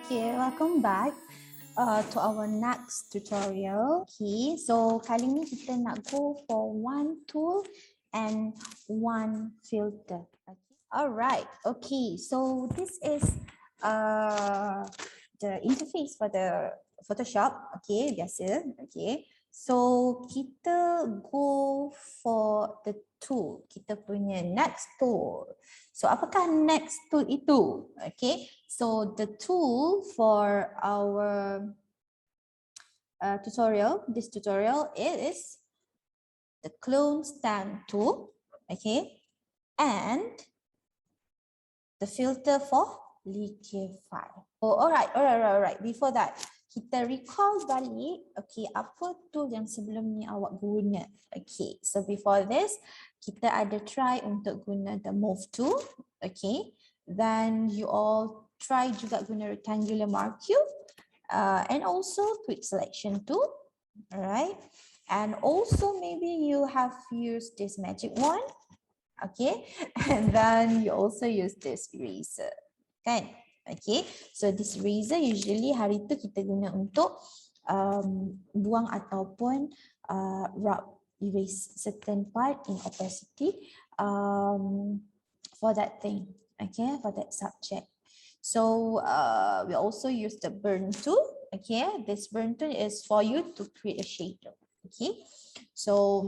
Okay, welcome back to our next tutorial. Okay, so kali ni kita nak go for one tool and one filter. Okay. Alright, okay, so this is the interface for the Photoshop. Okay, biasa. Okay, so kita go for the tool. Kita punya next tool. So apakah next tool itu? Okay, so the tool for our this tutorial is the clone stamp tool, okay, and the filter for Liquify. Oh, alright. Before that, kita recall balik, okay, apa tool yang sebelum ni awak guna. Okay, so before this, kita ada try untuk guna the move tool, okay. Then you all try juga guna rectangular marquee, and also quick selection tool, alright. And also maybe you have used this magic wand, okay, and then you also use this eraser, kan? Okay, so this eraser usually hari tu kita guna untuk buang ataupun erase certain part in opacity for that thing, okay, for that subject. So we also use the burn tool, okay. This burn tool is for you to create a shadow, okay. So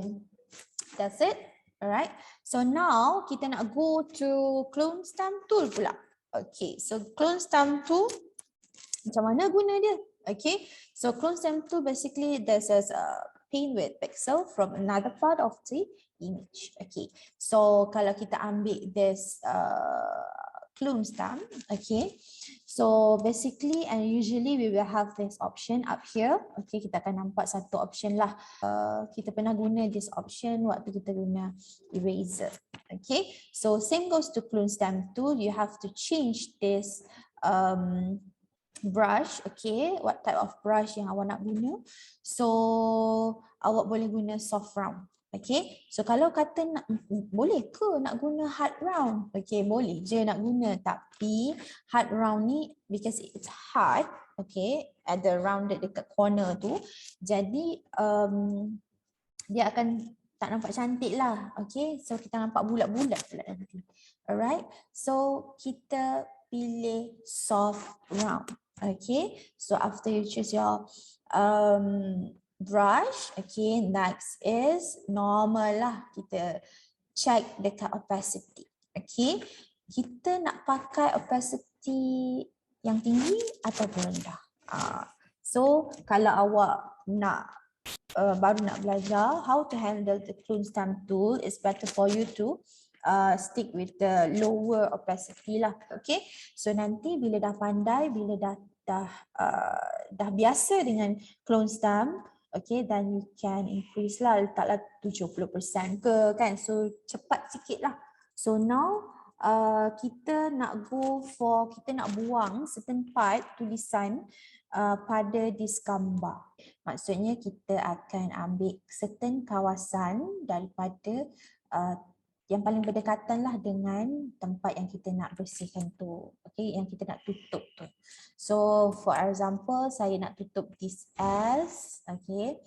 that's it. Alright, so now kita nak go to clone stamp tool pula. Okay, so clone stamp tool, macam mana guna dia? Okay, so clone stamp tool basically there's a paint with pixel from another part of the image. Okay, so kalau kita ambil this clone stamp, okay, so basically and usually we will have this option up here. Okay, kita akan nampak satu option lah. Kita pernah guna this option waktu kita guna eraser. Okay, so same goes to clone stamp tool. You have to change this brush, okay, what type of brush yang awak nak guna. So awak boleh guna soft round. Okay, so kalau kata nak, boleh ke nak guna hard round? Okay, boleh je nak guna, tapi hard round ni because it's hard, okay, ada rounded dekat corner tu, jadi dia akan tak nampak cantik lah. Okay, so kita nampak bulat-bulat pula nanti. Alright, so kita pilih soft round. Okay, so after you choose your brush, okay, next is normal lah, kita check dekat opacity. Okay, kita nak pakai opacity yang tinggi ataupun rendah. So kalau awak nak baru nak belajar how to handle the clone stamp tool, it's better for you to stick with the lower opacity lah. Okay, so nanti bila dah pandai, bila dah biasa dengan clone stamp, okay, then you can increase lah, letaklah 70% ke, kan, so cepat sikit lah. So now kita nak go for, kita nak buang certain part tulisan pada this gambar. Maksudnya kita akan ambil certain kawasan daripada yang paling berdekatan lah dengan tempat yang kita nak bersihkan tu, okay, yang kita nak tutup tu. So for example, saya nak tutup this S, okay,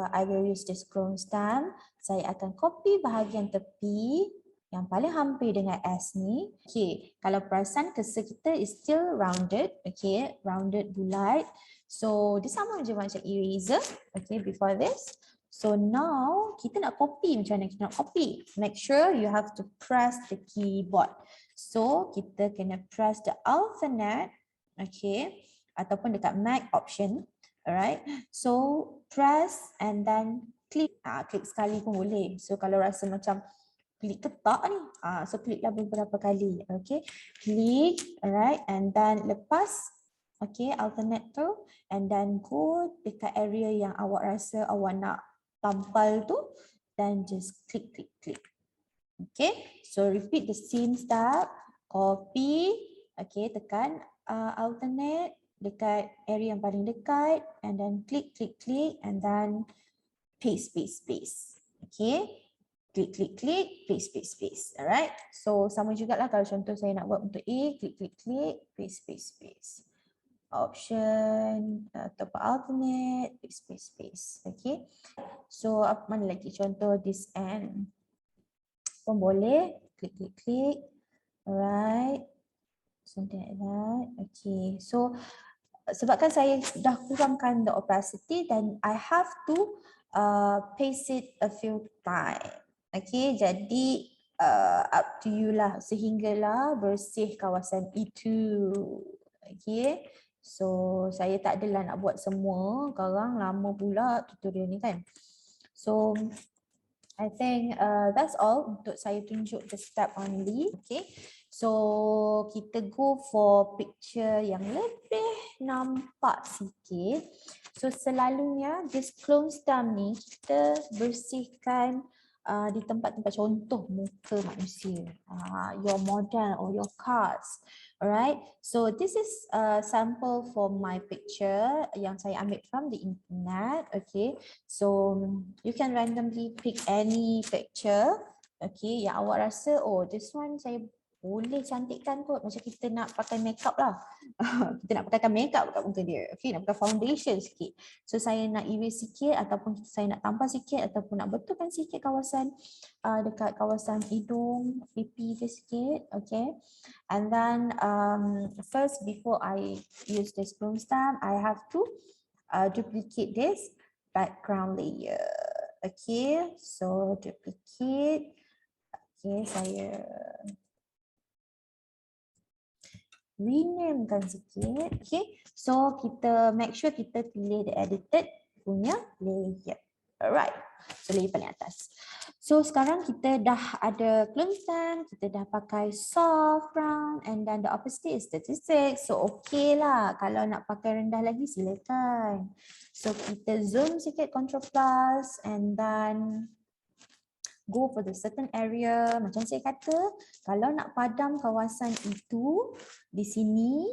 I will use this clone stamp. Saya akan copy bahagian tepi yang paling hampir dengan S ni. Okay, kalau perasan cursor kita is still rounded, okay, rounded bulat. So dia sama je macam eraser, okay, before this. So now kita nak copy, macam mana kita nak copy? Make sure you have to press the keyboard. So kita kena press the alternate, okay, ataupun dekat Mac option, alright. So press and then klik, klik sekali pun boleh. So kalau rasa macam klik ketak ni, so kliklah beberapa kali, okay. Klik, alright, and then lepas, okay, alternate tu, and then go dekat area yang awak rasa awak nak tampal tu, then just klik. Okay, so repeat the same step, copy, okay, tekan alternate dekat area yang paling dekat, and then klik, and then paste, okay, klik, paste. Alright, so sama jugalah kalau contoh saya nak buat untuk A, klik, paste. option ataupun alternate, space. Okay. So apa mana lagi contoh this end pun boleh. Klik. Alright. Something like that. Okay. So sebabkan saya dah kurangkan the opacity dan I have to paste it a few times. Okay. Jadi up to you lah sehinggalah bersih kawasan itu. Okay. So saya tak adalah nak buat semua, sekarang lama pula tutorial ni kan. So I think that's all untuk saya tunjuk the step only. Okay. So kita go for picture yang lebih nampak sikit. So selalunya this clone stamp ni kita bersihkan di tempat-tempat contoh muka manusia, your model or your cards. Alright, so this is a sample for my picture yang saya ambil from the internet. Okay, so you can randomly pick any picture. Okay, yang awak rasa, oh this one saya boleh cantikkan kot, macam kita nak pakai makeup lah. Kita nak pakaikan makeup kat muka dia. Okay, nak pakai foundation sikit. So saya nak erase sikit ataupun saya nak tambah sikit ataupun nak betulkan sikit kawasan dekat kawasan hidung, pipi dia sikit. Okay, and then first before I use this clone stamp, I have to duplicate this background layer. Okay, so duplicate. Okay, saya renamekan sikit. Okay, so kita make sure kita pilih the edited punya layer. Alright, so layer paling atas. So sekarang kita dah ada clone stamp, kita dah pakai soft round and then the opacity is 36. So okay lah, kalau nak pakai rendah lagi silakan. So kita zoom sikit, Ctrl plus and then go for the certain area. Macam saya kata, kalau nak padam kawasan itu di sini,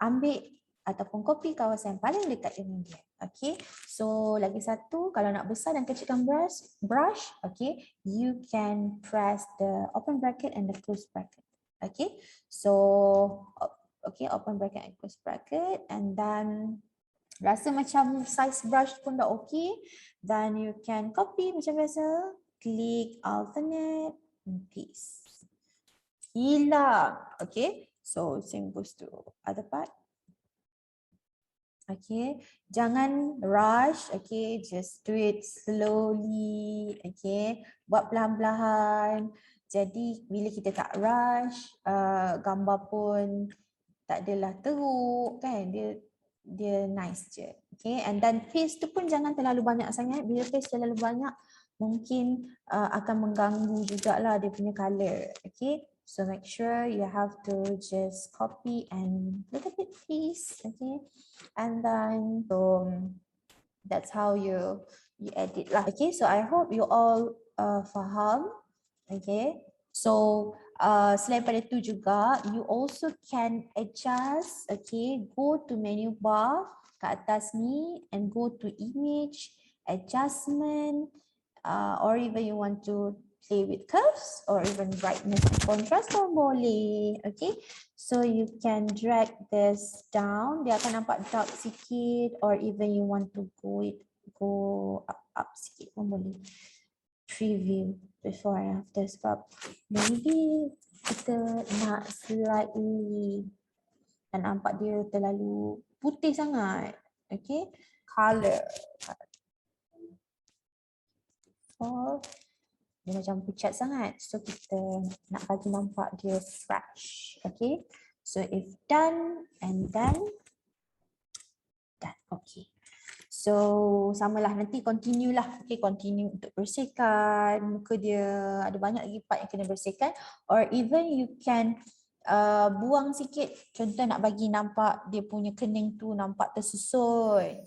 ambil ataupun copy kawasan yang paling dekat dengan dia. Okay, so lagi satu, kalau nak besar dan kecilkan brush, okay, you can press the open bracket and the close bracket. Okay, so okay, open bracket and close bracket, and then rasa macam size brush pun dah okay, then you can copy macam biasa, klik alternate and paste. Hilang. Okay, so same goes to other part. Okay, jangan rush. Okay, just do it slowly. Okay, buat perlahan-lahan. Jadi bila kita tak rush, gambar pun tak adalah teruk kan, dia nice je. Okay, and then paste tu pun jangan terlalu banyak sangat. Bila paste terlalu banyak mungkin akan mengganggu jugalah dia punya color. Okay, so make sure you have to just copy and little bit paste. Okay, and then so that's how you edit lah. Okay, so I hope you all faham. Okay, so selain pada itu juga, you also can adjust. Okay, go to menu bar kat atas ni and go to image, adjustment, or even you want to play with curves or even brightness and contrast pun boleh. Okay, so you can drag this down, dia akan nampak dark sikit, or even you want to go up sikit pun boleh. Preview before and after, sebab maybe kita nak slightly dan nampak dia terlalu putih sangat. Okay, color. Dia macam pucat sangat, so kita nak bagi nampak dia fresh. Okay, so if done and done. Okay, so samalah, nanti continue lah. Okay, continue untuk bersihkan muka dia. Ada banyak lagi part yang kena bersihkan, or even you can buang sikit. Contoh nak bagi nampak dia punya kening tu nampak tersusun.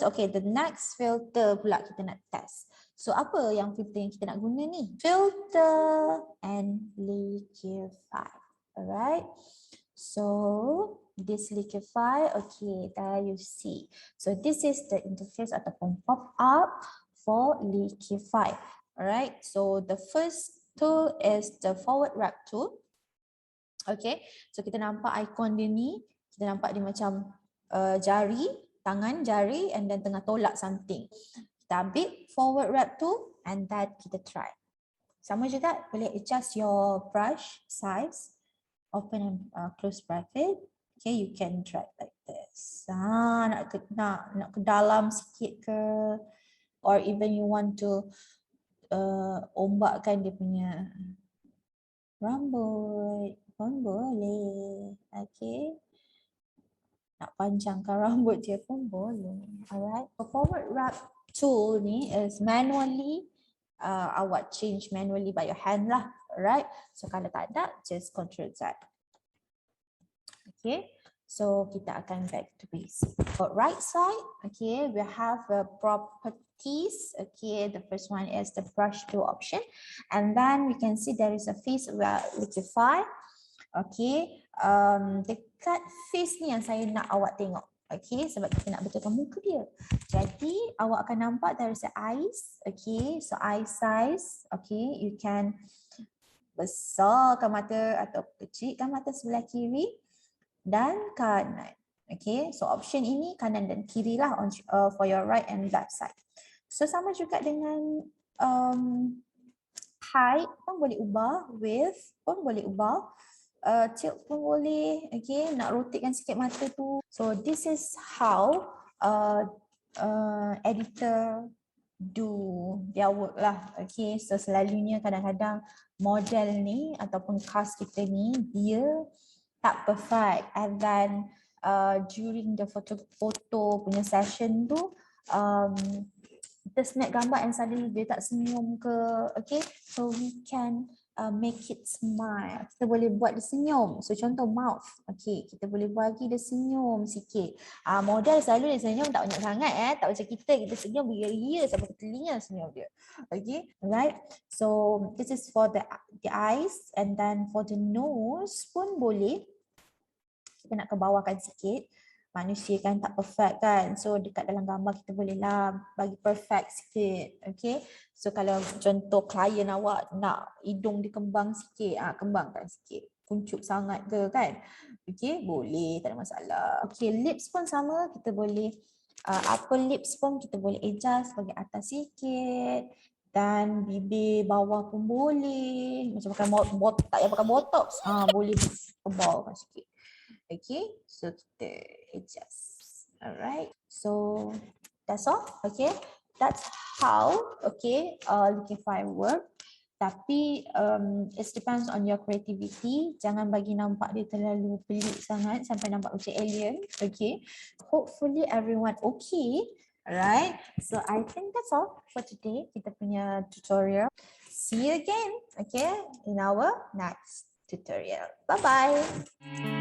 Okay, the next filter pula kita nak test. So apa yang filter yang kita nak guna ni? Filter and liquify. Alright. So this liquify, okay, there you see. So this is the interface ataupun pop-up for liquify. Alright. So the first tool is the forward wrap tool. Okay. So kita nampak ikon dia ni. Kita nampak dia macam jari, tangan, jari, and then tengah tolak something. Kita ambil forward wrap tu and then kita try. Sama juga boleh adjust your brush size, open and close bracket. Okay, you can drag like this. Nak ke dalam sikit ke, or even you want to ombakkan dia punya rambut pun boleh. Okay. Nak panjangkan rambut dia pun boleh. Alright. So forward wrap tool ni is manually, awak change manually by your hand lah. Alright. So kalau tak ada, just Ctrl Z. Okay. So kita akan back to basic. For right side, okay, we have the properties. Okay, the first one is the brush tool option, and then we can see there is a face liquify. Okay, dekat face ni yang saya nak awak tengok. Okay, sebab kita nak betulkan muka dia. Jadi awak akan nampak there is a eyes. Okay, so eye size. Okay, you can besarkan mata atau kecilkan mata sebelah kiri dan kanan. Okay, so option ini kanan dan kiri lah for your right and left side. So sama juga dengan height pun boleh ubah, width pun boleh ubah. Tilt pun boleh, okay, nak rotatekan sikit mata tu. So this is how editor do their work lah. Okay, so selalunya kadang-kadang model ni ataupun cast kita ni dia tak perfect, and then during the foto punya session tu kita snap gambar and suddenly dia tak senyum ke, okay, so we can make it smile. Kita boleh buat dia senyum. So contoh mouth. Okay, kita boleh bagi dia senyum sikit. Model selalu dia senyum tak banyak sangat tak macam kita senyum beria-ria sampai ke telinga senyum dia. Okay, right. So this is for the eyes, and then for the nose pun boleh. Kita nak ke bawahkan sikit. Manusia kan tak perfect kan. So dekat dalam gambar kita boleh lah bagi perfect sikit. Okay. So kalau contoh klien awak nak hidung dikembang sikit, kembangkan sikit. Kuncup sangat ke kan. Okay, boleh, tak ada masalah. Okay, lips pun sama. Kita boleh, upper lips pun kita boleh adjust bagi atas sikit. Dan bibir bawah pun boleh. Macam pakai botox, tak payah pakai botox. Boleh ke bawah sikit. Okay, so kita adjust. Alright, so that's all. Okay, that's how, okay, liquify work. Tapi it depends on your creativity. Jangan bagi nampak dia terlalu pelik sangat sampai nampak macam alien. Okay, hopefully everyone okay. Alright, so I think that's all for today. Kita punya tutorial. See you again, okay, in our next tutorial. Bye bye.